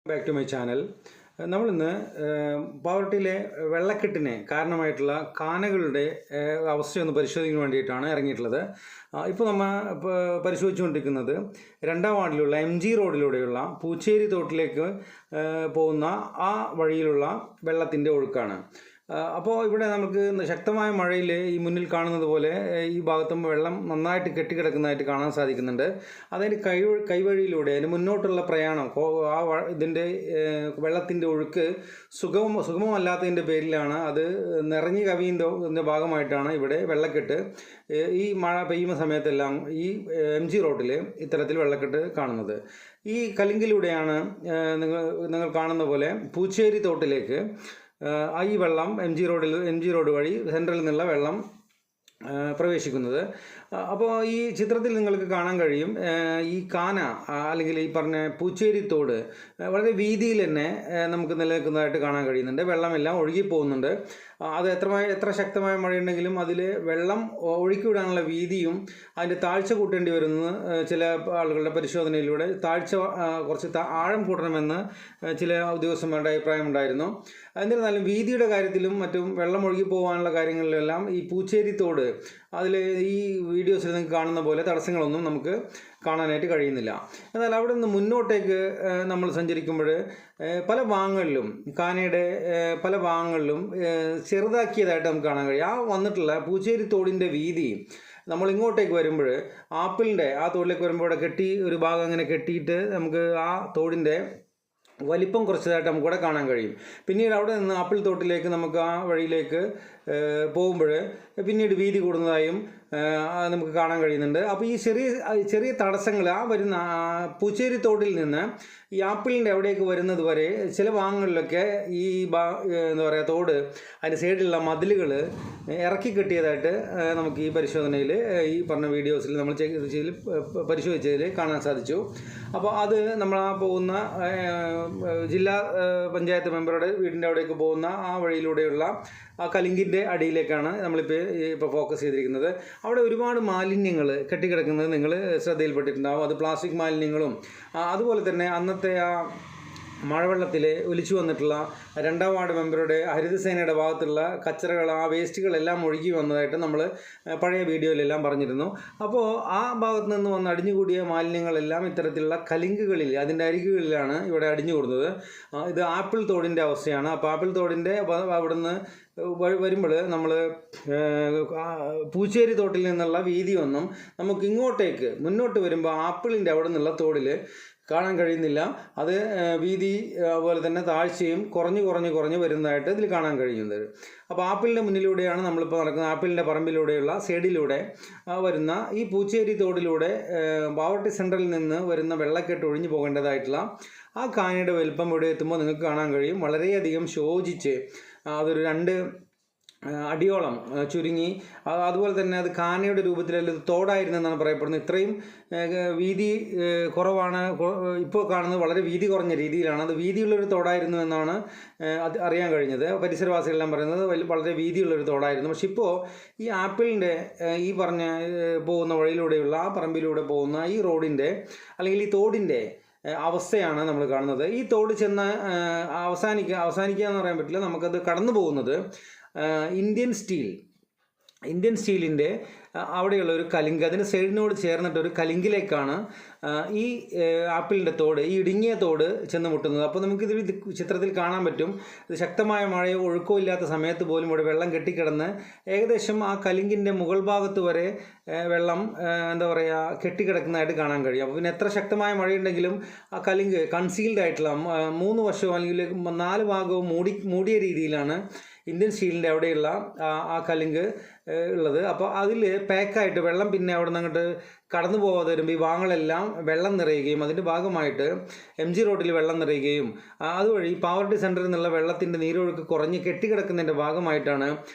Back to my channel. നമ്മളിന്ന് പാവർട്ടിയിലെ വെള്ളക്കെട്ടിന് കാരണമായിട്ടുള്ള കാനകളുടെ അവസ്ഥയൊന്ന് പരിശോധിക്കാൻ വേണ്ടിയിട്ടാണ് ഇറങ്ങിയിട്ടുള്ളത്. ഇപ്പോൾ നമ്മൾ പരിശോധിച്ചുകൊണ്ടിരിക്കുന്നത് 2ാം വാർഡിലുള്ള MG റോഡിലൂടെയുള്ള പൂച്ചേരി തോട്ടിലേക്ക് പോകുന്ന ആ വഴിയിലുള്ള വെള്ളത്തിൻ്റെ ഒഴുക്കാണ്. അപ്പോൾ ഇവിടെ നമുക്ക് ശക്തമായ മഴയിൽ ഈ മുന്നിൽ കാണുന്നത് പോലെ ഈ ഭാഗത്തും വെള്ളം നന്നായിട്ട് കെട്ടിക്കിടക്കുന്നതായിട്ട് കാണാൻ സാധിക്കുന്നുണ്ട്. അതിൻ്റെ കൈവഴിയിലൂടെ അതിന് മുന്നോട്ടുള്ള പ്രയാണം ഇതിൻ്റെ വെള്ളത്തിൻ്റെ ഒഴുക്ക് സുഗമമല്ലാത്തതിൻ്റെ പേരിലാണ് അത് നിറഞ്ഞു കവിയുന്നതിൻ്റെ ഭാഗമായിട്ടാണ് ഇവിടെ വെള്ളക്കെട്ട് ഈ മഴ പെയ്യുന്ന സമയത്തെല്ലാം ഈ MG റോഡിൽ ഇത്തരത്തിൽ വെള്ളക്കെട്ട് കാണുന്നത്. ഈ കലിങ്കിലൂടെയാണ് നിങ്ങൾ കാണുന്ന പോലെ പൂച്ചേരി തോട്ടിലേക്ക് ഈ വെള്ളം MG റോഡ് വഴി സെൻട്രലിൽ നിന്നുള്ള വെള്ളം പ്രവേശിക്കുന്നത്. അപ്പോൾ ഈ ചിത്രത്തിൽ നിങ്ങൾക്ക് കാണാൻ കഴിയും ഈ കാന അല്ലെങ്കിൽ ഈ പറഞ്ഞ പൂച്ചേരി തോട് വളരെ വീതിയിൽ തന്നെ നമുക്ക് നിലനിൽക്കുന്നതായിട്ട് കാണാൻ കഴിയുന്നുണ്ട്. വെള്ളമെല്ലാം ഒഴുകി പോകുന്നുണ്ട്. അത് എത്ര ശക്തമായ മഴയുണ്ടെങ്കിലും അതിൽ വെള്ളം ഒഴുക്കിവിടാനുള്ള വീതിയും അതിൻ്റെ താഴ്ച കൂട്ടേണ്ടി വരുന്നത് ചില ആളുകളുടെ പരിശോധനയിലൂടെ കുറച്ച് ആഴം കൂട്ടണമെന്ന് ചില ഉദ്യോഗസ്ഥന്മാരുടെ അഭിപ്രായമുണ്ടായിരുന്നു. എന്നിരുന്നാലും വീതിയുടെ കാര്യത്തിലും മറ്റും വെള്ളം ഒഴുകി പോകാനുള്ള കാര്യങ്ങളിലെല്ലാം ഈ പൂച്ചേരി തോട് അതിൽ ഈ വീഡിയോസിൽ നിങ്ങൾക്ക് കാണുന്ന പോലെ തടസ്സങ്ങളൊന്നും നമുക്ക് കാണാനായിട്ട് കഴിയുന്നില്ല. എന്നാൽ അവിടെ നിന്ന് മുന്നോട്ടേക്ക് നമ്മൾ സഞ്ചരിക്കുമ്പോൾ പല ഭാഗങ്ങളിലും കാനയുടെ പല ഭാഗങ്ങളിലും ചെറുതാക്കിയതായിട്ട് നമുക്ക് കാണാൻ കഴിയും. വന്നിട്ടുള്ള പൂച്ചേരി തോടിൻ്റെ വീതി നമ്മൾ ഇങ്ങോട്ടേക്ക് വരുമ്പോൾ ആപ്പിളിൻ്റെ ആ തോടിലേക്ക് വരുമ്പോൾ ഇവിടെ ഒരു ഭാഗം അങ്ങനെ കെട്ടിയിട്ട് നമുക്ക് ആ തോടിൻ്റെ വലിപ്പം കുറച്ചതായിട്ട് നമുക്കിവിടെ കാണാൻ കഴിയും. പിന്നീട് അവിടെ നിന്ന് ആപ്പിൾ തോട്ടിലേക്ക് നമുക്ക് ആ വഴിയിലേക്ക് പോകുമ്പോൾ പിന്നീട് വീതി കൂടുന്നതായും നമുക്ക് കാണാൻ കഴിയുന്നുണ്ട്. അപ്പോൾ ഈ ചെറിയ തടസ്സങ്ങൾ വരുന്ന പൂച്ചേരി തോട്ടിൽ നിന്ന് ഈ ആപ്പിളിൻ്റെ അവിടേക്ക് വരുന്നത് വരെ ചില ഭാഗങ്ങളിലൊക്കെ ഈ എന്താ പറയുക തോട് അതിൻ്റെ സൈഡിലുള്ള മതിലുകൾ ഇറക്കി കെട്ടിയതായിട്ട് നമുക്ക് ഈ പരിശോധനയിൽ ഈ പറഞ്ഞ വീഡിയോസിൽ നമ്മൾ പരിശോധിച്ചതിൽ കാണാൻ സാധിച്ചു. അപ്പോൾ അത് നമ്മൾ പോകുന്ന ജില്ലാ പഞ്ചായത്ത് മെമ്പറുടെ വീടിൻ്റെ അവിടേക്ക് പോകുന്ന ആ വഴിയിലൂടെയുള്ള ആ കലിങ്കിൻ്റെ അടിയിലേക്കാണ് നമ്മളിപ്പോൾ ഫോക്കസ് ചെയ്തിരിക്കുന്നത്. അവിടെ ഒരുപാട് മാലിന്യങ്ങൾ കെട്ടിക്കിടക്കുന്നത് നിങ്ങൾ ശ്രദ്ധയിൽപ്പെട്ടിട്ടുണ്ടാകും. അത് പ്ലാസ്റ്റിക് മാലിന്യങ്ങളും അതുപോലെ തന്നെ അന്നത്തെ ആ മഴവെള്ളത്തിൽ ഒലിച്ചു വന്നിട്ടുള്ള 2ാം വാർഡ് മെമ്പറുടെ ഹരിതസേനയുടെ ഭാഗത്തുള്ള കച്ചറകൾ വേസ്റ്റുകളെല്ലാം ഒഴുകി വന്നതായിട്ട് നമ്മൾ പഴയ വീഡിയോയിലെല്ലാം പറഞ്ഞിരുന്നു. അപ്പോൾ ആ ഭാഗത്ത് നിന്ന് വന്ന് അടിഞ്ഞുകൂടിയ മാലിന്യങ്ങളെല്ലാം ഇത്തരത്തിലുള്ള കലിങ്കുകളിൽ അതിൻ്റെ അരികുകളിലാണ് ഇവിടെ അടിഞ്ഞുകൂടുന്നത്. ഇത് ആപ്പിൾ തോടിൻ്റെ അവസ്ഥയാണ്. അപ്പോൾ ആപ്പിൾ തോടിൻ്റെ അവിടുന്ന് വരുമ്പോൾ നമ്മൾ പൂച്ചേരി തോട്ടിൽ നിന്നുള്ള വീതിയൊന്നും നമുക്ക് മുന്നോട്ട് വരുമ്പോൾ ആപ്പിളിൻ്റെ അവിടെ നിന്നുള്ള തോടിൽ കാണാൻ കഴിയുന്നില്ല. അത് വീതി അതുപോലെ തന്നെ താഴ്ചയും കുറഞ്ഞു വരുന്നതായിട്ട് ഇതിൽ കാണാൻ കഴിയുന്നത്. അപ്പോൾ ആപ്പിളിൻ്റെ മുന്നിലൂടെയാണ് നമ്മളിപ്പോൾ നടക്കുന്നത്. ആപ്പിളിൻ്റെ പറമ്പിലൂടെയുള്ള സൈഡിലൂടെ വരുന്ന ഈ പൂച്ചേരി തോടിലൂടെ പാവർട്ടി സെൻട്രലിൽ നിന്ന് വരുന്ന വെള്ളക്കെട്ട് ഒഴിഞ്ഞു പോകേണ്ടതായിട്ടുള്ള ആ കാനയുടെ വലിപ്പം ഇവിടെ എത്തുമ്പോൾ നിങ്ങൾക്ക് കാണാൻ കഴിയും. വളരെയധികം ശോചിച്ച് അതൊരു 2 അടിയോളം ചുരുങ്ങി. അതുപോലെ തന്നെ അത് കാനയുടെ രൂപത്തിലല്ല ഇത് തോടായിരുന്നെന്നാണ് പറയപ്പെടുന്നത്. ഇത്രയും വീതി കുറവാണ്. ഇപ്പോൾ കാണുന്നത് വളരെ വീതി കുറഞ്ഞ രീതിയിലാണ്. അത് വീതിയുള്ളൊരു തോടായിരുന്നു എന്നാണ് അറിയാൻ കഴിഞ്ഞത്. പരിസരവാസികളെല്ലാം പറയുന്നത് വളരെ വീതിയുള്ളൊരു തോടായിരുന്നു. പക്ഷെ ഇപ്പോൾ ഈ ആപ്പിളിൻ്റെ ഈ പറഞ്ഞ പോകുന്ന വഴിയിലൂടെയുള്ള ആ പറമ്പിലൂടെ പോകുന്ന ഈ റോഡിൻ്റെ അല്ലെങ്കിൽ ഈ തോടിൻ്റെ അവസ്ഥയാണ് നമ്മൾ കാണുന്നത്. ഈ തോട് ചെന്ന് അവസാനിക്കുക എന്ന് പറയാൻ പറ്റില്ല. നമുക്കത് കടന്നു പോകുന്നത് ഇന്ത്യൻ സ്റ്റീലിൻ്റെ അവിടെയുള്ള ഒരു കലിങ്ക്, അതിന് സൈഡിനോട് ചേർന്നിട്ടൊരു കലിങ്കിലേക്കാണ് ഈ ആപ്പിളിൻ്റെ തോട്, ഈ ഇടുങ്ങിയ തോട് ചെന്ന് മുട്ടുന്നത്. അപ്പോൾ നമുക്കിത് ചിത്രത്തിൽ കാണാൻ പറ്റും. ഇത് ശക്തമായ മഴയോ ഒഴുക്കോ ഇല്ലാത്ത സമയത്ത് പോലും ഇവിടെ വെള്ളം കെട്ടിക്കിടന്ന് ഏകദേശം ആ കലിങ്കിൻ്റെ മുകൾ ഭാഗത്ത് വരെ വെള്ളം എന്താ പറയുക കെട്ടിക്കിടക്കുന്നതായിട്ട് കാണാൻ കഴിയും. അപ്പോൾ പിന്നെ എത്ര ശക്തമായ മഴയുണ്ടെങ്കിലും ആ കലിങ്ക് കൺസീൽഡ് ആയിട്ടുള്ള 3 വശവും അല്ലെങ്കിൽ 4 ഭാഗവും മൂടിയ രീതിയിലാണ് ഇന്ത്യൻ സ്റ്റീലിൻ്റെ അവിടെയുള്ള ആ കലിങ്ക് ഉള്ളത്. അപ്പോൾ അതിൽ പാക്കായിട്ട് വെള്ളം പിന്നെ അവിടെ നിന്ന് അങ്ങോട്ട് കടന്നു പോകാതെ വരുമ്പോൾ ഈ ഭാഗങ്ങളെല്ലാം വെള്ളം നിറയുകയും അതിൻ്റെ ഭാഗമായിട്ട് MG റോഡിൽ വെള്ളം നിറയുകയും അതുവഴി പാവർട്ടി സെൻറ്ററിൽ നിന്നുള്ള വെള്ളത്തിൻ്റെ നീരൊഴുക്ക് കുറഞ്ഞ് കെട്ടിക്കിടക്കുന്നതിൻ്റെ ഭാഗമായിട്ടാണ്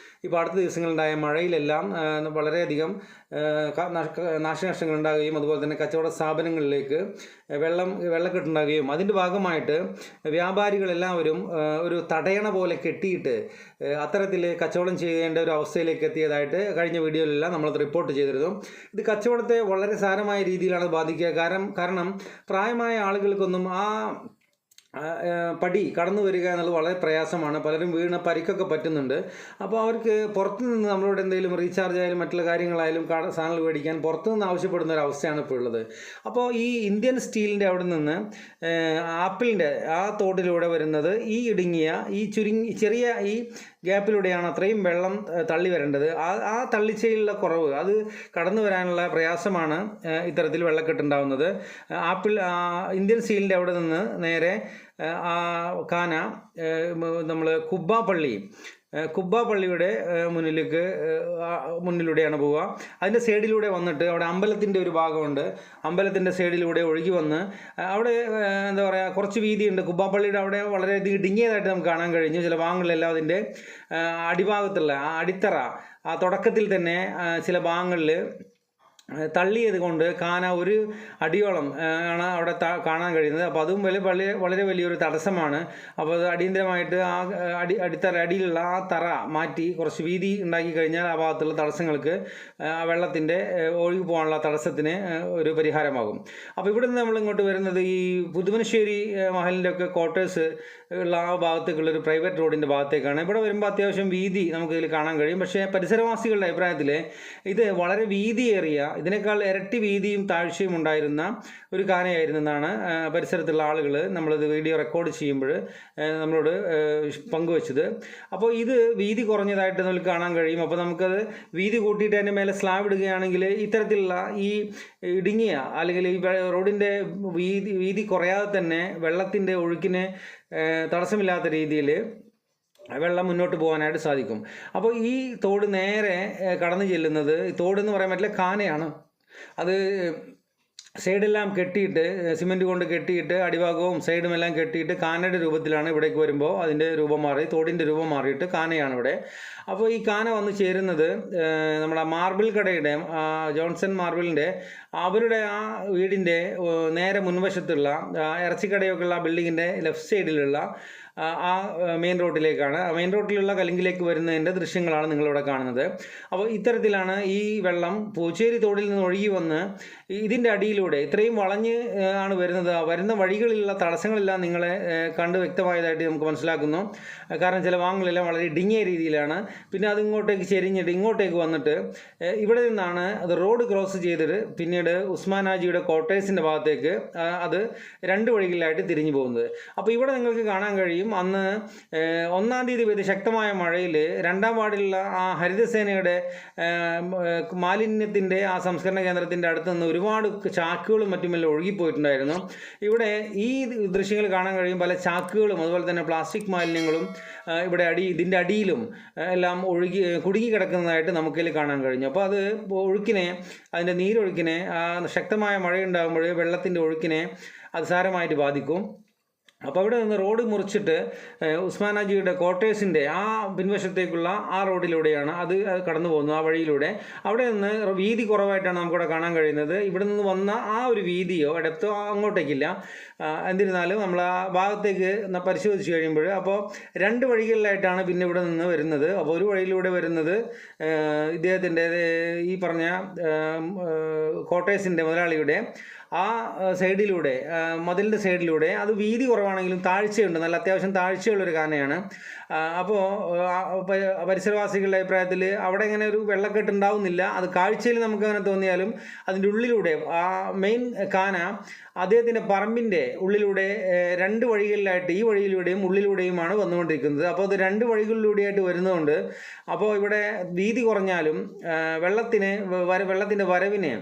ഇപ്പോൾ അടുത്ത ദിവസങ്ങളുണ്ടായ മഴയിലെല്ലാം വളരെയധികം നാശനഷ്ടങ്ങൾ ഉണ്ടാകുകയും അതുപോലെ തന്നെ കച്ചവട സ്ഥാപനങ്ങളിലേക്ക് വെള്ളക്കെട്ടുണ്ടാകുകയും അതിൻ്റെ ഭാഗമായിട്ട് വ്യാപാരികളെല്ലാവരും ഒരു തടയണ പോലെ കെട്ടിയിട്ട് അത്തരത്തിൽ കച്ചവടം ചെയ്യേണ്ട ഒരു അവസ്ഥയിലേക്ക് എത്തിയതായിട്ട് കഴിഞ്ഞ വീഡിയോയിലെല്ലാം നമ്മളത് റിപ്പോർട്ട് ചെയ്തിരുന്നു. ഇത് കച്ചവടത്തെ വളരെ സാരമായ രീതിയിലാണ് ബാധിക്കുക. കാരണം പ്രായമായ ആളുകൾക്കൊന്നും പടി കടന്നു വരിക എന്നുള്ളത് വളരെ പ്രയാസമാണ്. പലരും വീണ് പരിക്കൊക്കെ പറ്റുന്നുണ്ട്. അപ്പോൾ അവർക്ക് പുറത്തുനിന്ന് നമ്മളോട് എന്തെങ്കിലും റീചാർജ് ആയാലും മറ്റുള്ള കാര്യങ്ങളായാലും സാധനങ്ങൾ മേടിക്കാൻ പുറത്തുനിന്ന് ആവശ്യപ്പെടുന്ന ഒരു അവസ്ഥയാണ് ഇപ്പോൾ ഉള്ളത്. അപ്പോൾ ഈ ഇന്ത്യൻ സ്റ്റീലിൻ്റെ അവിടെ നിന്ന് ആപ്പിളിൻ്റെ ആ തോട്ടിലൂടെ വരുന്നത് ഈ ഇടുങ്ങിയ ഈ ചെറിയ ഈ ഗ്യാപ്പിലൂടെയാണ് അത്രയും വെള്ളം തള്ളി വരേണ്ടത്. ആ തള്ളിച്ചയിലുള്ള കുറവ്, അത് കടന്നു വരാനുള്ള പ്രയാസമാണ് ഇത്തരത്തിൽ വെള്ളക്കെട്ടുണ്ടാവുന്നത്. ഇന്ത്യൻ സ്റ്റീലിൻ്റെ അവിടെ നിന്ന് നേരെ കാന നമ്മൾ കുബ്ബ പള്ളിയുടെ മുന്നിലൂടെയാണ് പോവുക. അതിൻ്റെ സൈഡിലൂടെ വന്നിട്ട് അവിടെ അമ്പലത്തിൻ്റെ ഒരു ഭാഗമുണ്ട്. അമ്പലത്തിൻ്റെ സൈഡിലൂടെ ഒഴുകി വന്ന് അവിടെ എന്താ പറയുക, കുറച്ച് വീതിയുണ്ട്. കുബ്ബ പള്ളിയുടെ അവിടെ വളരെയധികം ഇടുങ്ങിയതായിട്ട് നമുക്ക് കാണാൻ കഴിഞ്ഞു. ചില ഭാഗങ്ങളിലെല്ലാം അതിൻ്റെ അടിഭാഗത്തുള്ള ആ അടിത്തറ തുടക്കത്തിൽ തന്നെ ചില ഭാഗങ്ങളിൽ തള്ളിയത് കൊണ്ട് കാന ഒരു അടിയോളം ആണ് അവിടെ കാണാൻ കഴിയുന്നത്. അപ്പോൾ അതും വളരെ വലിയൊരു തടസ്സമാണ്. അപ്പോൾ അത് അടിയന്തരമായിട്ട് ആ അടിയിലുള്ള ആ തറ മാറ്റി കുറച്ച് വീതി ഉണ്ടാക്കി കഴിഞ്ഞാൽ ആ ഭാഗത്തുള്ള തടസ്സങ്ങൾക്ക് വെള്ളത്തിൻ്റെ ഒഴുകി പോകാനുള്ള തടസ്സത്തിന് ഒരു പരിഹാരമാകും. അപ്പോൾ ഇവിടെ നിന്ന് നമ്മളിങ്ങോട്ട് വരുന്നത് ഈ പുതുമനശ്ശേരി മഹലിൻ്റെ ഒക്കെ ക്വാർട്ടേഴ്സ് ഉള്ള ആ ഭാഗത്തേക്കുള്ളൊരു പ്രൈവറ്റ് റോഡിൻ്റെ ഭാഗത്തേക്കാണ്. ഇവിടെ വരുമ്പോൾ അത്യാവശ്യം വീതി നമുക്കിതിൽ കാണാൻ കഴിയും. പക്ഷേ പരിസരവാസികളുടെ അഭിപ്രായത്തിൽ ഇത് വളരെ വീതിയേറിയ, ഇതിനേക്കാൾ ഇരട്ടി വീതിയും താഴ്ചയും ഉണ്ടായിരുന്ന ഒരു കാനയായിരുന്നു എന്നാണ് പരിസരത്തുള്ള ആളുകൾ നമ്മളിത് വീഡിയോ റെക്കോർഡ് ചെയ്യുമ്പോൾ നമ്മളോട് പങ്കുവച്ചത്. അപ്പോൾ ഇത് വീതി കുറഞ്ഞതായിട്ട് നമുക്ക് കാണാൻ കഴിയും. അപ്പോൾ നമുക്കത് വീതി കൂട്ടിയിട്ട് അതിൻ്റെ മേലെ സ്ലാബ് ഇടുകയാണെങ്കിൽ ഇത്തരത്തിലുള്ള ഈ ഇടുങ്ങിയ അല്ലെങ്കിൽ ഈ റോഡിൻ്റെ വീതി കുറയാതെ തന്നെ വെള്ളത്തിൻ്റെ ഒഴുക്കിന് തടസ്സമില്ലാത്ത രീതിയിൽ വെള്ളം മുന്നോട്ട് പോകാനായിട്ട് സാധിക്കും. അപ്പോൾ ഈ തോട് നേരെ കടന്നു ചെല്ലുന്നത്, തോടെന്ന് പറയാൻ പറ്റില്ല, കാനയാണ്. അത് സൈഡെല്ലാം കെട്ടിയിട്ട് സിമെൻറ്റ് കൊണ്ട് കെട്ടിയിട്ട് അടിഭാഗവും സൈഡുമെല്ലാം കെട്ടിയിട്ട് കാനയുടെ രൂപത്തിലാണ് ഇവിടേക്ക് വരുമ്പോൾ അതിൻ്റെ രൂപം മാറി, തോടിൻ്റെ രൂപം മാറിയിട്ട് കാനയാണ് ഇവിടെ. അപ്പോൾ ഈ കാന വന്ന് ചേരുന്നത് നമ്മുടെ മാർബിൾ കടയുടെ ജോൺസൺ മാർബിളിൻ്റെ അവരുടെ ആ വീടിൻ്റെ നേരെ മുൻവശത്തുള്ള ഇറച്ചിക്കടയൊക്കെയുള്ള ബിൽഡിങ്ങിൻ്റെ ലെഫ്റ്റ് സൈഡിലുള്ള ആ മെയിൻ റോഡിലേക്കാണ്. മെയിൻ റോഡിലുള്ള കലിങ്കിലേക്ക് വരുന്നതിൻ്റെ ദൃശ്യങ്ങളാണ് നിങ്ങളിവിടെ കാണുന്നത്. അപ്പോൾ ഇത്തരത്തിലാണ് ഈ വെള്ളം പൂച്ചേരി തോടിൽ നിന്ന് ഒഴുകി വന്ന് ഇതിൻ്റെ അടിയിലൂടെ ഇത്രയും വളഞ്ഞ് ആണ് വരുന്നത്. വരുന്ന വഴികളിലുള്ള തടസ്സങ്ങളെല്ലാം നിങ്ങളെ കണ്ട് വ്യക്തമായതായിട്ട് നമുക്ക് മനസ്സിലാക്കുന്നു. കാരണം ചില ഭാഗങ്ങളെല്ലാം വളരെ ഇടുങ്ങിയ രീതിയിലാണ്. പിന്നെ അതിങ്ങോട്ടേക്ക് ചെരിഞ്ഞിട്ട് ഇങ്ങോട്ടേക്ക് വന്നിട്ട് ഇവിടെ നിന്നാണ് അത് റോഡ് ക്രോസ് ചെയ്തിട്ട് പിന്നീട് ഉസ്മാൻ ഹാജിയുടെ ക്വാർട്ടേഴ്സിൻ്റെ ഭാഗത്തേക്ക് അത് രണ്ട് വഴികളിലായിട്ട് തിരിഞ്ഞു പോകുന്നത്. അപ്പോൾ ഇവിടെ നിങ്ങൾക്ക് കാണാൻ കഴിയും, അന്ന് 1-ാം തീയതി പെയ്ത ശക്തമായ മഴയിൽ 2-ാം വാർഡിലുള്ള ആ ഹരിതസേനയുടെ മാലിന്യത്തിൻ്റെ ആ സംസ്കരണ കേന്ദ്രത്തിൻ്റെ അടുത്ത് നിന്ന് ഒരുപാട് ചാക്കുകളും മറ്റുമെല്ലാം ഒഴുകിപ്പോയിട്ടുണ്ടായിരുന്നു. ഇവിടെ ഈ ദൃശ്യങ്ങൾ കാണാൻ കഴിയും. പല ചാക്കുകളും അതുപോലെ തന്നെ പ്ലാസ്റ്റിക് മാലിന്യങ്ങളും ഇവിടെ ഇതിൻ്റെ അടിയിലും എല്ലാം കുടുങ്ങി കിടക്കുന്നതായിട്ട് നമുക്കിതിൽ കാണാൻ കഴിഞ്ഞു. അപ്പോൾ അത് ഒഴുക്കിനെ, അതിൻ്റെ നീരൊഴുക്കിനെ, ശക്തമായ മഴയുണ്ടാകുമ്പോൾ വെള്ളത്തിൻ്റെ ഒഴുക്കിനെ അത് സാരമായിട്ട് ബാധിക്കും. അപ്പോൾ അവിടെ നിന്ന് റോഡ് മുറിച്ചിട്ട് ഉസ്മാൻ ഹാജിയുടെ ക്വാർട്ടേഴ്സിൻ്റെ ആ പിൻവശത്തേക്കുള്ള ആ റോഡിലൂടെയാണ് അത് കടന്നു പോകുന്നത്, ആ വഴിയിലൂടെ. അവിടെ നിന്ന് വീതി കുറവായിട്ടാണ് നമുക്കിവിടെ കാണാൻ കഴിയുന്നത്. ഇവിടെ നിന്ന് വന്ന ആ ഒരു വീതിയോ ഡെപ്തോ അങ്ങോട്ടേക്കില്ല. എന്നിരുന്നാലും നമ്മൾ ആ ഭാഗത്തേക്ക് പരിശോധിച്ച് കഴിയുമ്പോൾ അപ്പോൾ രണ്ട് വഴികളിലായിട്ടാണ് പിന്നെ ഇവിടെ നിന്ന് വരുന്നത്. അപ്പോൾ ഒരു വഴിയിലൂടെ വരുന്നത് ഇദ്ദേഹത്തിൻ്റെ ഈ പറഞ്ഞ ക്വാർട്ടേഴ്സിൻ്റെ മുതലാളിയുടെ ആ സൈഡിലൂടെ, മതിലിൻ്റെ സൈഡിലൂടെ, അത് വീതി കുറവാണെങ്കിലും താഴ്ചയുണ്ട്, നല്ല അത്യാവശ്യം താഴ്ചയുള്ളൊരു കാനയാണ്. അപ്പോൾ പരിസരവാസികളുടെ അഭിപ്രായത്തിൽ അവിടെ ഇങ്ങനെ ഒരു വെള്ളക്കെട്ട് ഉണ്ടാവുന്നില്ല. അത് കാഴ്ചയിൽ നമുക്കങ്ങനെ തോന്നിയാലും അതിൻ്റെ ഉള്ളിലൂടെ ആ മെയിൻ കാന അദ്ദേഹത്തിൻ്റെ പറമ്പിൻ്റെ ഉള്ളിലൂടെ രണ്ട് വഴികളിലായിട്ട്, ഈ വഴിയിലൂടെയും ഉള്ളിലൂടെയുമാണ് വന്നുകൊണ്ടിരിക്കുന്നത്. അപ്പോൾ അത് രണ്ട് വഴികളിലൂടെയായിട്ട് വരുന്നതുകൊണ്ട് അപ്പോൾ ഇവിടെ വീതി കുറഞ്ഞാലും വെള്ളത്തിൻ്റെ വരവിനെ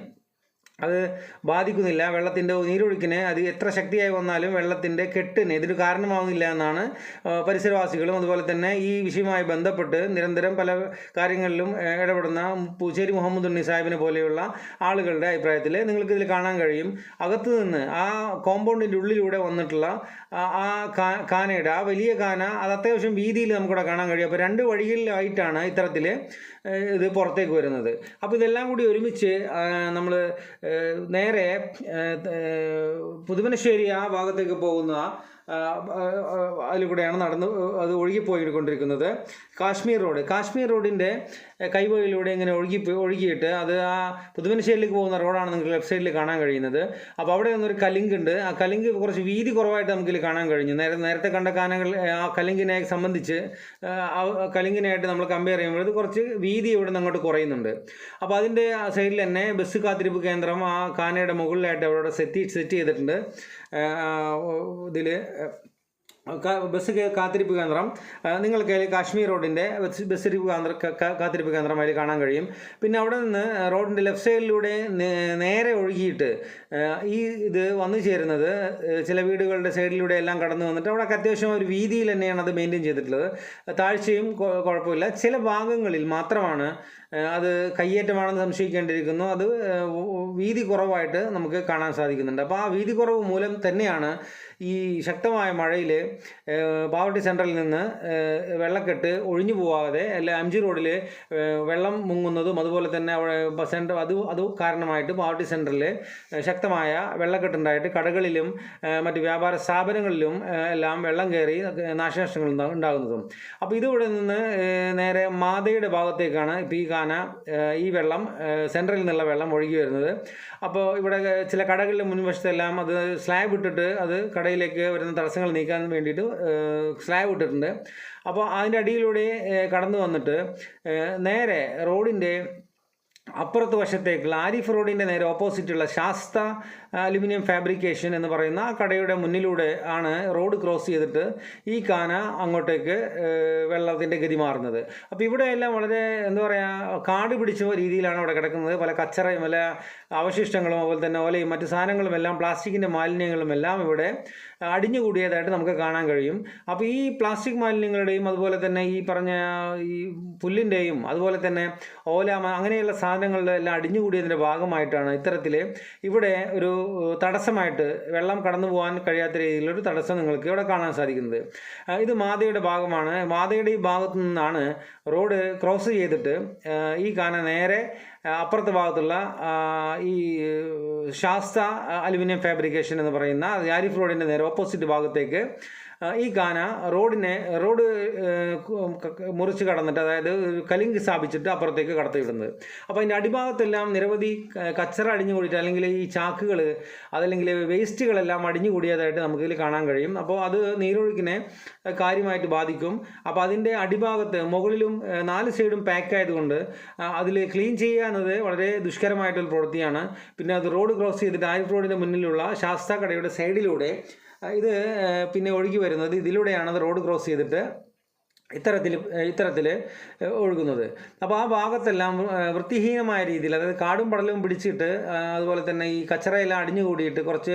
അത് ബാധിക്കുന്നില്ല. വെള്ളത്തിൻ്റെ നീരൊഴുക്കിനെ അത് എത്ര ശക്തിയായി വന്നാലും വെള്ളത്തിൻ്റെ കെട്ടിന് ഇതിന് കാരണമാവുന്നില്ല എന്നാണ് പരിസരവാസികളും അതുപോലെ തന്നെ ഈ വിഷയവുമായി ബന്ധപ്പെട്ട് നിരന്തരം പല കാര്യങ്ങളിലും ഇടപെടുന്ന പൂച്ചേരി മുഹമ്മദ് ഉണ്ണി സാഹിബിനെ പോലെയുള്ള ആളുകളുടെ അഭിപ്രായത്തിൽ നിങ്ങൾക്കിതിൽ കാണാൻ കഴിയും. അകത്തു നിന്ന് ആ കോമ്പൗണ്ടിൻ്റെ ഉള്ളിലൂടെ വന്നിട്ടുള്ള ആ കാനയുടെ, ആ വലിയ കാന, അത് അത്യാവശ്യം വീതിയിൽ നമുക്കിവിടെ കാണാൻ കഴിയും. അപ്പോൾ രണ്ട് വഴികളിലായിട്ടാണ് ഇത്തരത്തിൽ ഇത് പുറത്തേക്ക് വരുന്നത്. അപ്പോൾ ഇതെല്ലാം കൂടി ഒരുമിച്ച് നമ്മൾ നേരെ പുതുമനശ്ശേരി ആ ഭാഗത്തേക്ക് പോകുന്ന അതിൽ കൂടെയാണ് അത് ഒഴുകിപ്പോയിക്കൊണ്ടിരിക്കുന്നത്. കാശ്മീർ റോഡിൻ്റെ കൈവഴിയിലൂടെ ഇങ്ങനെ ഒഴുകിയിട്ട് അത് ആ പുതുമനശ്ശേരിയിലേക്ക് പോകുന്ന റോഡാണ് നിങ്ങൾക്ക് ലെഫ്റ്റ് സൈഡിൽ കാണാൻ കഴിയുന്നത്. അപ്പോൾ അവിടെ നിന്നൊരു കലിങ്ക് ഉണ്ട്. ആ കലിങ്ക് കുറച്ച് വീതി കുറവായിട്ട് നമുക്കിതിൽ കാണാൻ കഴിഞ്ഞു. നേരത്തെ കണ്ട കാനകൾ ആ കലിങ്കിനെ സംബന്ധിച്ച് ആ കലിങ്കിനായിട്ട് നമ്മൾ കമ്പയർ ചെയ്യുമ്പോൾ ഇത് കുറച്ച് വീതി ഇവിടെ നിന്ന് അങ്ങോട്ട് കുറയുന്നുണ്ട്. അപ്പോൾ അതിൻ്റെ സൈഡിൽ തന്നെ ബസ് കാത്തിരിപ്പ് കേന്ദ്രം ആ കാനയുടെ മുകളിലായിട്ട് അവിടെ സെറ്റ് ചെയ്തിട്ടുണ്ട്. ഇതിൽ ബസ് കാത്തിരിപ്പ് കേന്ദ്രം നിങ്ങൾക്ക് കാശ്മീർ റോഡിൻ്റെ ബസ് കാത്തിരിപ്പ് കേന്ദ്രം അതിൽ കാണാൻ കഴിയും. പിന്നെ അവിടെ നിന്ന് റോഡിൻ്റെ ലെഫ്റ്റ് സൈഡിലൂടെ നേരെ ഒഴുകിയിട്ട് ഇത് വന്നു ചേരുന്നത് ചില വീടുകളുടെ സൈഡിലൂടെ എല്ലാം കടന്നു വന്നിട്ട് അവിടെ അത്യാവശ്യം ഒരു വീതിയിൽ തന്നെയാണ് അത് മെയിൻറ്റെയിൻ ചെയ്തിട്ടുള്ളത്. താഴ്ചയും കുഴപ്പമില്ല. ചില ഭാഗങ്ങളിൽ മാത്രമാണ് അത് കയ്യേറ്റമാണെന്ന് സംശയിക്കേണ്ടിയിരിക്കുന്നു. അത് വീതി കുറവായിട്ട് നമുക്ക് കാണാൻ സാധിക്കുന്നുണ്ട്. അപ്പോൾ ആ വീതി കുറവ് മൂലം തന്നെയാണ് ഈ ശക്തമായ മഴയിൽ പാവർട്ടി സെൻറ്ററിൽ നിന്ന് വെള്ളക്കെട്ട് ഒഴിഞ്ഞു പോവാതെ MG റോഡിൽ വെള്ളം മുങ്ങുന്നതും അതുപോലെ തന്നെ അവിടെ സെൻറ്റർ അത് കാരണമായിട്ട് പാവർട്ടി സെൻറ്ററിൽ ശക്തമായ വെള്ളക്കെട്ടുണ്ടായിട്ട് കടകളിലും മറ്റ് വ്യാപാര സ്ഥാപനങ്ങളിലും എല്ലാം വെള്ളം കയറി നാശനഷ്ടങ്ങൾ ഉണ്ടാകുന്നതും. അപ്പോൾ ഇതിവിടെ നിന്ന് നേരെ മാതയുടെ ഭാഗത്തേക്കാണ് ഇപ്പോൾ ഈ വെള്ളം സെൻറ്ററിൽ നിന്നുള്ള വെള്ളം ഒഴുകി വരുന്നത്. അപ്പോൾ ഇവിടെ ചില കടകളിലെ മുൻവശത്തെല്ലാം അത് സ്ലാബ് ഇട്ടിട്ട് അത് കടയിലേക്ക് വരുന്ന തടസ്സങ്ങൾ നീക്കാൻ വേണ്ടിയിട്ട് സ്ലാബ് ഇട്ടിട്ടുണ്ട്. അപ്പോൾ അതിൻ്റെ അടിയിലൂടെ കടന്നു വന്നിട്ട് നേരെ റോഡിൻ്റെ അപ്പുറത്ത് വശത്തേക്കുള്ള ആരിഫ് റോഡിൻ്റെ നേരെ ഓപ്പോസിറ്റുള്ള ശാസ്ത അലുമിനിയം ഫാബ്രിക്കേഷൻ എന്ന് പറയുന്ന ആ കടയുടെ മുന്നിലൂടെ ആണ് റോഡ് ക്രോസ് ചെയ്തിട്ട് ഈ കാന അങ്ങോട്ടേക്ക് വെള്ളത്തിൻ്റെ ഗതി മാറുന്നത്. അപ്പോൾ ഇവിടെ എല്ലാം വളരെ എന്താ പറയുക കാട് പിടിച്ച രീതിയിലാണ് അവിടെ കിടക്കുന്നത്. പല കച്ചറയും പല അവശിഷ്ടങ്ങളും അതുപോലെ തന്നെ ഓലയും മറ്റു സാധനങ്ങളും എല്ലാം പ്ലാസ്റ്റിക്കിൻ്റെ മാലിന്യങ്ങളും എല്ലാം ഇവിടെ അടിഞ്ഞുകൂടിയതായിട്ട് നമുക്ക് കാണാൻ കഴിയും. അപ്പോൾ ഈ പ്ലാസ്റ്റിക് മാലിന്യങ്ങളുടെയും അതുപോലെ തന്നെ ഈ പറഞ്ഞ ഈ പുല്ലിൻ്റെയും അതുപോലെ തന്നെ ഓല അങ്ങനെയുള്ള സാധനങ്ങളുടെ എല്ലാം അടിഞ്ഞുകൂടിയതിൻ്റെ ഭാഗമായിട്ടാണ് ഇത്തരത്തിൽ ഇവിടെ ഒരു തടസ്സമായിട്ട് വെള്ളം കടന്നു പോകാൻ കഴിയാത്ത രീതിയിലൊരു തടസ്സം നിങ്ങൾക്ക് ഇവിടെ കാണാൻ സാധിക്കുന്നത്. ഇത് മാതയുടെ ഭാഗമാണ്. മാതയുടെ ഈ ഭാഗത്തു നിന്നാണ് റോഡ് ക്രോസ് ചെയ്തിട്ട് ഈ കാന നേരെ അപ്പുറത്തെ ഭാഗത്തുള്ള ഈ ശാസ്ത അലുമിനിയം ഫാബ്രിക്കേഷൻ എന്ന് പറയുന്ന ആരിഫ് റോഡിൻ്റെ നേരെ ഓപ്പോസിറ്റ് ഭാഗത്തേക്ക് ഈ കാന റോഡ് മുറിച്ച് കടന്നിട്ട്, അതായത് കലിങ്ക് സ്ഥാപിച്ചിട്ട് അപ്പുറത്തേക്ക് കടത്തിവിടുന്നത്. അപ്പോൾ അതിൻ്റെ അടിഭാഗത്തെല്ലാം നിരവധി കച്ചറ അടിഞ്ഞു കൂടിയിട്ട് അല്ലെങ്കിൽ ഈ ചാക്കുകൾ അതല്ലെങ്കിൽ വേസ്റ്റുകളെല്ലാം അടിഞ്ഞു കൂടിയതായിട്ട് നമുക്കിതിൽ കാണാൻ കഴിയും. അപ്പോൾ അത് നീരൊഴുക്കിനെ കാര്യമായിട്ട് ബാധിക്കും. അപ്പോൾ അതിൻ്റെ അടിഭാഗത്ത് മുകളിലും 4 സൈഡും പാക്ക് ആയതുകൊണ്ട് അതിൽ ക്ലീൻ ചെയ്യാന്നത് വളരെ ദുഷ്കരമായിട്ടൊരു പ്രവൃത്തിയാണ്. പിന്നെ അത് റോഡ് ക്രോസ് ചെയ്തിട്ട് ആരിഫ് റോഡിൻ്റെ മുന്നിലുള്ള ശാസ്ത കടയുടെ സൈഡിലൂടെ ഇത് പിന്നെ ഒഴുകി വരുന്നത് ഇതിലൂടെയാണ് അത് റോഡ് ക്രോസ് ചെയ്തിട്ട് ഇത്തരത്തിൽ ഒഴുകുന്നത്. അപ്പോൾ ആ ഭാഗത്തെല്ലാം വൃത്തിഹീനമായ രീതിയിൽ, അതായത് കാടും പടലും പിടിച്ചിട്ട് അതുപോലെ തന്നെ ഈ കച്ചറയെല്ലാം അടിഞ്ഞുകൂടിയിട്ട് കുറച്ച്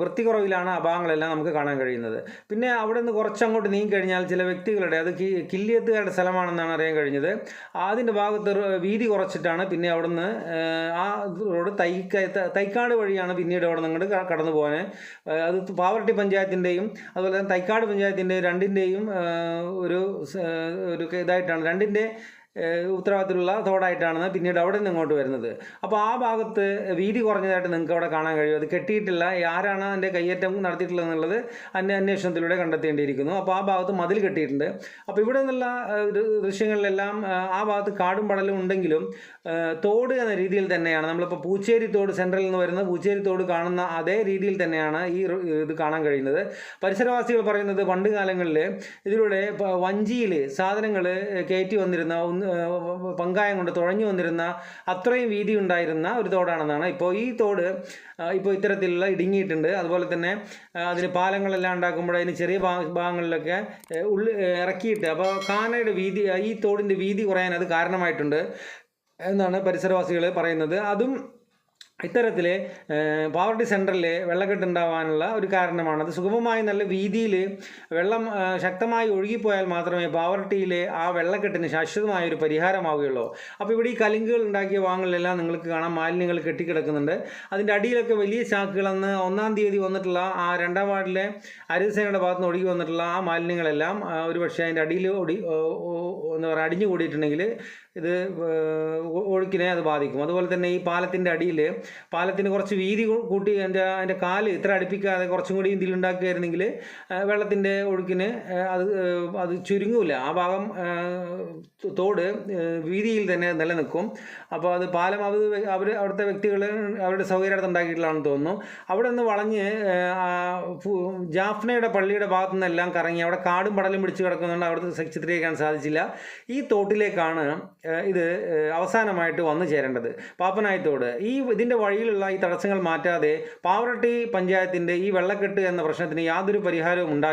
വൃത്തി കുറവിലാണ് ആ ഭാഗങ്ങളെല്ലാം നമുക്ക് കാണാൻ കഴിയുന്നത്. പിന്നെ അവിടെ നിന്ന് കുറച്ചങ്ങോട്ട് നീങ്ങിക്കഴിഞ്ഞാൽ ചില വ്യക്തികളുടെ, അത് കില്ലിയത്തുകാരുടെ സ്ഥലമാണെന്നാണ് അറിയാൻ കഴിഞ്ഞത്, അതിൻ്റെ ഭാഗത്ത് വീതി കുറച്ചിട്ടാണ് പിന്നെ അവിടെ നിന്ന് ആ റോഡ് തൈക്കാട് വഴിയാണ് പിന്നീട് അവിടെ നിന്ന് കടന്നു പോകാൻ. അത് പാവർട്ടി പഞ്ചായത്തിൻ്റെയും അതുപോലെ തന്നെ തൈക്കാട് പഞ്ചായത്തിൻ്റെയും രണ്ടിൻ്റെയും ഒരു ഇതായിട്ടാണ്, രണ്ടിൻ്റെ ഉത്തരവാദിത്തത്തിലുള്ള തോടായിട്ടാണ് പിന്നീട് അവിടെ നിന്ന് ഇങ്ങോട്ട് വരുന്നത്. അപ്പോൾ ആ ഭാഗത്ത് വീതി കുറഞ്ഞതായിട്ട് നിങ്ങൾക്ക് അവിടെ കാണാൻ കഴിയും. അത് കെട്ടിയിട്ടില്ല. ആരാണ് അതിൻ്റെ കയ്യേറ്റം നടത്തിയിട്ടുള്ളത് എന്നുള്ളത് അന്വേഷണത്തിലൂടെ കണ്ടെത്തേണ്ടിയിരിക്കുന്നു. അപ്പോൾ ആ ഭാഗത്ത് മതിൽ കെട്ടിയിട്ടുണ്ട്. അപ്പോൾ ഇവിടെ നിന്നുള്ള ദൃശ്യങ്ങളിലെല്ലാം ആ ഭാഗത്ത് കാടും പടലും ഉണ്ടെങ്കിലും തോട് എന്ന രീതിയിൽ തന്നെയാണ്, നമ്മളിപ്പോൾ പൂച്ചേരി തോട്, സെൻട്രലിൽ നിന്ന് വരുന്ന പൂച്ചേരി തോട് കാണുന്ന അതേ രീതിയിൽ തന്നെയാണ് ഇത് കാണാൻ കഴിയുന്നത്. പരിസരവാസികൾ പറയുന്നത് പണ്ട് കാലങ്ങളിൽ ഇതിലൂടെ വഞ്ചിയിൽ സാധനങ്ങൾ കയറ്റി വന്നിരുന്ന, പങ്കായം കൊണ്ട് തുഴഞ്ഞു വന്നിരുന്ന അത്രയും വീതി ഉണ്ടായിരുന്ന ഒരു തോടാണെന്നാണ്. ഇപ്പോൾ ഈ തോട് ഇത്തരത്തിലുള്ള ഇടുങ്ങിയിട്ടുണ്ട്. അതുപോലെ തന്നെ അതിന് പാലങ്ങളെല്ലാം ഉണ്ടാക്കുമ്പോൾ അതിന് ചെറിയ ഭാഗങ്ങളിലൊക്കെ ഇറക്കിയിട്ട്, അപ്പോൾ കാനയുടെ വീതി, ഈ തോടിൻ്റെ വീതി കുറയാൻ അത് കാരണമായിട്ടുണ്ട് എന്നാണ് പരിസരവാസികൾ പറയുന്നത്. അതും ഇത്തരത്തിൽ പാവർട്ടി സെൻറ്ററിൽ വെള്ളക്കെട്ടുണ്ടാവാനുള്ള ഒരു കാരണമാണ്. അത് സുഗമമായി നല്ല വീതിയിൽ വെള്ളം ശക്തമായി ഒഴുകിപ്പോയാൽ മാത്രമേ പാവർട്ടിയിലെ ആ വെള്ളക്കെട്ടിന് ശാശ്വതമായ ഒരു പരിഹാരമാവുകയുള്ളൂ. അപ്പോൾ ഇവിടെ ഈ കലിങ്കുകൾ ഉണ്ടാക്കിയ ഭാഗങ്ങളിലെല്ലാം നിങ്ങൾക്ക് കാണാം മാലിന്യങ്ങൾ കെട്ടിക്കിടക്കുന്നുണ്ട്. അതിൻ്റെ അടിയിലൊക്കെ വലിയ ചാക്കുകളെന്ന് 1-ാം തീയതി വന്നിട്ടുള്ള ആ 2-ാം വാർഡിലെ ഹരിതസേനയുടെ ഭാഗത്ത് നിന്ന് ഒഴുകി വന്നിട്ടുള്ള ആ മാലിന്യങ്ങളെല്ലാം ഒരു പക്ഷേ അതിൻ്റെ അടിയിൽ എന്താ പറയുക അടിഞ്ഞു കൂടിയിട്ടുണ്ടെങ്കിൽ ഇത് ഒഴുക്കിനെ അത് ബാധിക്കും. അതുപോലെ തന്നെ ഈ പാലത്തിൻ്റെ അടിയിൽ പാലത്തിന് കുറച്ച് വീതി കൂട്ടി അതിൻ്റെ കാല് ഇത്ര അടുപ്പിക്കാതെ കുറച്ചും കൂടി ഇതിലുണ്ടാക്കുകയായിരുന്നെങ്കിൽ വെള്ളത്തിൻ്റെ ഒഴുക്കിന് അത് ചുരുങ്ങില്ല. ആ ഭാഗം തോട് വീതിയിൽ തന്നെ നിലനിൽക്കും. അപ്പോൾ അത് പാലം അവിടുത്തെ വ്യക്തികൾ അവരുടെ സൗകര്യാർത്ഥം ഉണ്ടാക്കിയിട്ടുള്ളതാണെന്ന് തോന്നുന്നു. അവിടെ നിന്ന് വളഞ്ഞ് ജാഫ്നയുടെ പള്ളിയുടെ ഭാഗത്തു നിന്നെല്ലാം കറങ്ങി അവിടെ കാടും പടലും പിടിച്ച് കിടക്കുന്നുണ്ട്. അവിടുത്തെ ചിത്രീകരിക്കാൻ സാധിച്ചില്ല. ഈ തോട്ടിലേക്കാണ് ഇത് അവസാനമായിട്ട് വന്നു ചേരേണ്ടത്, പാപ്പനായത്തോട്. ഇതിൻ്റെ വഴിയിലുള്ള ഈ തടസ്സങ്ങൾ മാറ്റാതെ പാവറട്ടി പഞ്ചായത്തിൻ്റെ ഈ വെള്ളക്കെട്ട് എന്ന പ്രശ്നത്തിന് യാതൊരു പരിഹാരവും ഉണ്ടാകില്ല.